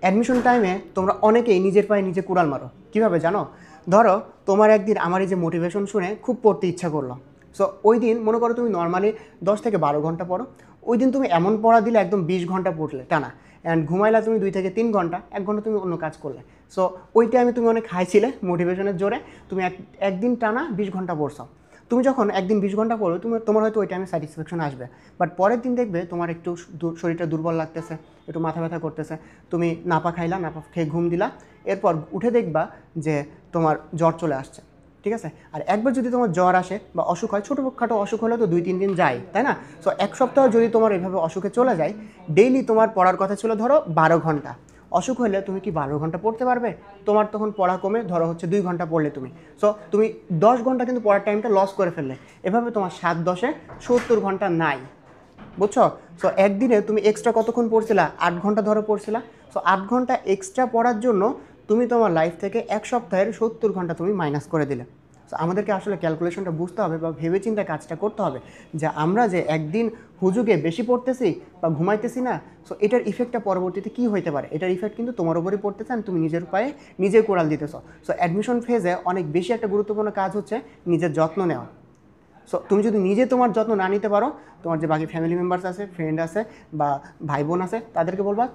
Admission টাইমে তোমরা অনেকেই নিজের পায়ে নিজে কুড়াল মারো। কীভাবে জানো? ধরো তোমার একদিন আমার এই যে মোটিভেশন শুনে খুব পড়তে ইচ্ছা করলো। সো ওই দিন মনে করো তুমি নর্মালি 10 থেকে 12 ঘন্টা পড়ো। ওই দিন তুমি এমন পড়া দিলে একদম 20 ঘন্টা পড়লে টানা, অ্যান্ড ঘুমাইলা তুমি 2 থেকে 3 ঘন্টা, 1 ঘন্টা তুমি অন্য কাজ করলে। সো ওই টাইমে তুমি অনেক খাইছিলে মোটিভেশনের জোরে, তুমি একদিন টানা 20 ঘন্টা পড়ছো। তুমি যখন একদিন 20 ঘন্টা পড়ো তোমার হয়তো ওই টাইমে স্যাটিসফ্যাকশন আসবে, বাট পরের দিন দেখবে তোমার একটু শরীরটা দুর্বল লাগতেছে, একটু মাথা ব্যথা করতেছে, তুমি নাপা খাইলা, নাপা খেয়ে ঘুম দিলা, এরপর উঠে দেখবা যে তোমার জ্বর চলে আসছে। ঠিক আছে? আর একবার যদি তোমার জ্বর আসে বা অসুখ হয়, ছোটোখাটো অসুখ হলে তো 2-3 দিন যায়, তাই না? সো 1 সপ্তাহ যদি তোমার এইভাবে অসুখে চলে যায়, ডেইলি তোমার পড়ার কথা ছিল ধরো 12 ঘন্টা, অসুখ হলে তুমি কি 12 ঘন্টা পড়তে পারবে? তোমার তখন পড়া কমে ধরো হচ্ছে 2 ঘন্টা পড়লে তুমি, সো তুমি 10 ঘন্টা কিন্তু পড়ার টাইমটা লস করে ফেললে। এভাবে তোমার 7-10-70 ঘন্টা নাই, বুঝছো? সো একদিনে তুমি এক্সট্রা কতক্ষণ পড়ছিলা? 8 ঘন্টা ধরো পড়ছিলা। সো 8 ঘন্টা এক্সট্রা পড়ার জন্য তুমি তোমার লাইফ থেকে 1 সপ্তাহের 70 ঘন্টা তুমি মাইনাস করে দিলে। সো আমাদেরকে আসলে ক্যালকুলেশনটা বুঝতে হবে বা ভেবেচিন্তে কাজটা করতে হবে যে আমরা যে একদিন হুজুগে বেশি পড়তেছি বা ঘুমাইতেছি না, সো এটার ইফেক্টটা পরবর্তীতে কী হইতে পারে, এটার ইফেক্ট কিন্তু তোমার উপরই পড়তেছে, আর তুমি নিজের পায়ে নিজে কোড়াল দিতেছ। সো অ্যাডমিশন ফেজে অনেক বেশি একটা গুরুত্বপূর্ণ কাজ হচ্ছে নিজের যত্ন নেওয়া। সো তুমি যদি নিজে তোমার যত্ন না নিতে পারো, তোমার যে বাকি ফ্যামিলি মেম্বার্স আছে, ফ্রেন্ড আছে বা ভাই বোন আছে, তাদেরকে বলবা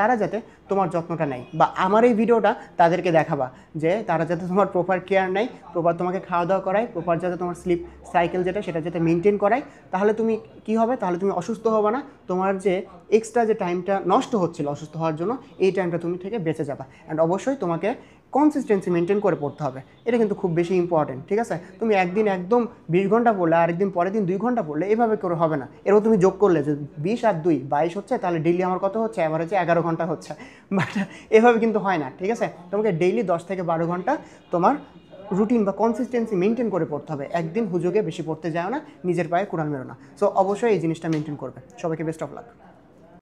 তারা যাতে তোমার যত্নটা নেয়, বা আমার এই ভিডিওটা তাদেরকে দেখাবা যে তারা যাতে তোমার প্রপার কেয়ার নেয়, প্রপার তোমাকে খাওয়া দাওয়া করায়, প্রপার যাতে তোমার স্লিপ সাইকেল যেটা সেটা যাতে মেনটেন করায়। তাহলে তুমি কী হবে, তাহলে তুমি অসুস্থ হবে না। তোমার যে এক্সট্রা যে টাইমটা নষ্ট হচ্ছিল অসুস্থ হওয়ার জন্য, এই টাইমটা তুমি থেকে বেঁচে যাবা। অ্যান্ড অবশ্যই তোমাকে কনসিস্টেন্সি মেনটেন করে পড়তে হবে, এটা কিন্তু খুব বেশি ইম্পর্টেন্ট। ঠিক আছে? তুমি একদিন একদম 20 ঘন্টা পড়লে, আরেকদিন পরের দিন 2 ঘন্টা পড়লে, এভাবে করে হবে না। এরপর তুমি যোগ করলে যে 20 আর 2 22 হচ্ছে, তাহলে ডেইলি আমার কত হচ্ছে? অ্যাভারেজে 11 ঘন্টা হচ্ছে। বাট এভাবে কিন্তু হয় না। ঠিক আছে? তোমাকে ডেইলি 10 থেকে 12 ঘন্টা তোমার রুটিন বা কনসিস্টেন্সি মেনটেন করে পড়তে হবে। একদিন হুজুগে বেশি পড়তে যাও না, নিজের পায়ে কুড়াল মেরো না। সো অবশ্যই এই জিনিসটা মেনটেন করবে। সবাইকে বেস্ট অফ লাক।